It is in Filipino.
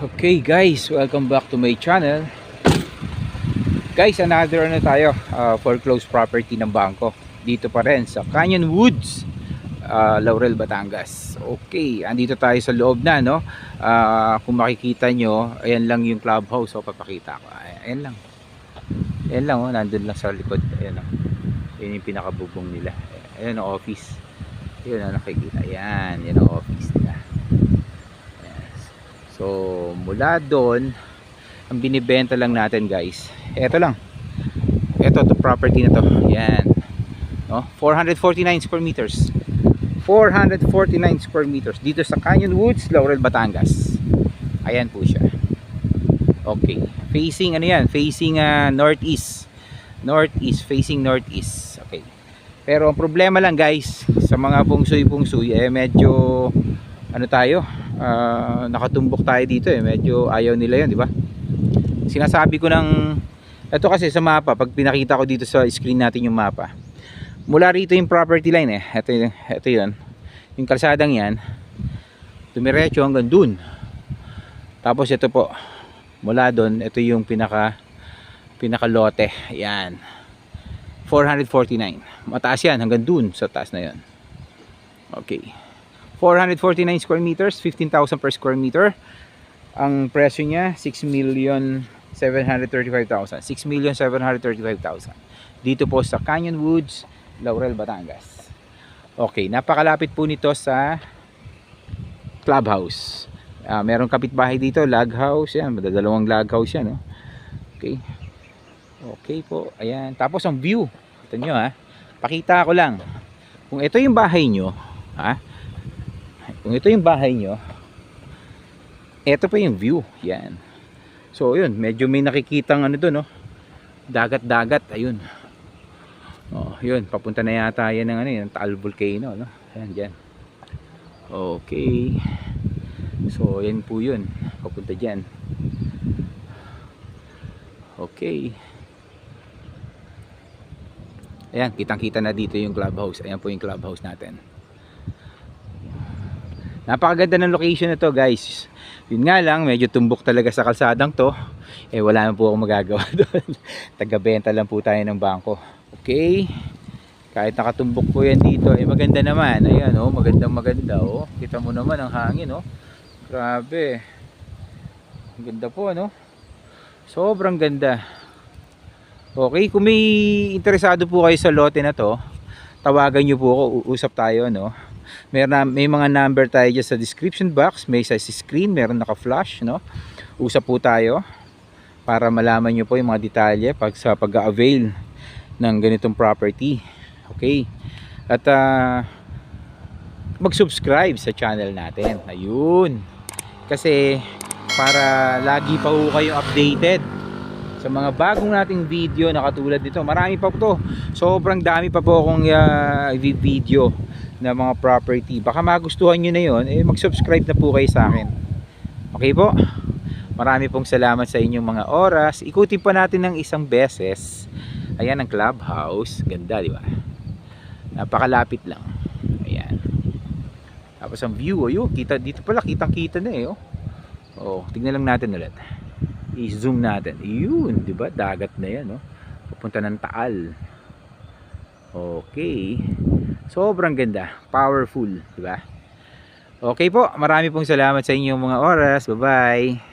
Okay guys, welcome back to my channel. Guys, another tayo, foreclosed property ng bangko. Dito pa rin sa Canyon Woods, Laurel, Batangas. Okay, andito tayo sa loob na, no? Kung makikita nyo, ayan lang yung clubhouse. O, papakita ko. Ayan lang. Ayan lang, nandun lang sa likod. Ayan lang. Ayan yung pinakabubong nila. Ayan ang office. Ayan ang nakikita. Ayan, yan ang office nila. So mula doon, ang binibenta lang natin guys, eto lang, eto to property na to, yan, no? 449 square meters, 449 square meters dito sa Canyon Woods, Laurel, Batangas. Ayan po siya. Okay, facing ano yan, facing northeast, facing northeast. Okay, pero ang problema lang guys sa mga pungsuy medyo ano tayo, nakatumbok tayo dito medyo ayaw nila yun, di ba? Sinasabi ko ng ito kasi sa mapa, pag pinakita ko dito sa screen natin yung mapa, mula rito yung property line ito yun, yung kalsadang yan dumiretso hanggang dun, tapos ito po mula dun, ito yung pinaka lote, yan 449, mataas yan hanggang dun sa taas na yan. Okay, 449 square meters, 15,000 per square meter. Ang presyo niya 6,735,000. 6,735,000. Dito po sa Canyon Woods, Laurel, Batangas. Okay, napakalapit po nito sa clubhouse. Merong kapitbahay dito, log house yan, madadalawang log house yan, no? Okay. Okay po, ayan. Tapos ang view, ito nyo pakita ko lang. Kung ito yung bahay nyo, kung ito yung bahay nyo, ito pa yung view, yan. So yun, medyo may nakikitang ano doon, no? Dagat, ayun. Oh, yun, papunta na yata yan ng ano, yung Taal Volcano, no? Ayan, dyan. Okay. So yan po yun, papunta dyan. Okay. Ayan, kitang-kita na dito yung clubhouse. Ayan po yung clubhouse natin. Napakaganda ng location na to guys. Yun nga lang, medyo tumbok talaga sa kalsadang to. Wala na po akong magagawa doon. Taga-benta lang po tayo ng bangko. Okay. Kahit nakatumbok po yan dito, maganda naman. Ayan, maganda. Kita mo naman ang hangin, Grabe. Ang ganda po, Sobrang ganda. Okay, kung may interesado po kayo sa lote na to, tawagan nyo po ako, uusap tayo, may mga number tayo dyan sa description box, may sa screen, meron naka-flash, usap po tayo para malaman nyo po yung mga detalye sa pag-avail ng ganitong property. Okay, at mag-subscribe sa channel natin, ayun, kasi para lagi pa po kayong updated sa mga bagong nating video na katulad nito. Marami pa po to, sobrang dami pa po akong video na mga property. Baka magustuhan nyo na yun, mag-subscribe na po kayo sa akin. Okay po, marami pong salamat sa inyong mga oras. Ikutin pa natin ng isang beses. Ayan ang clubhouse, ganda, di ba? Napakalapit lang. Ayan, tapos ang view, kita dito pala, kitang-kita na tignan lang natin ulit, i-zoom natin, yun, di ba? Dagat na yan, papunta ng Taal. Okay, sobrang ganda, powerful, di ba? Okay po, marami pong salamat sa inyong mga oras. Bye bye.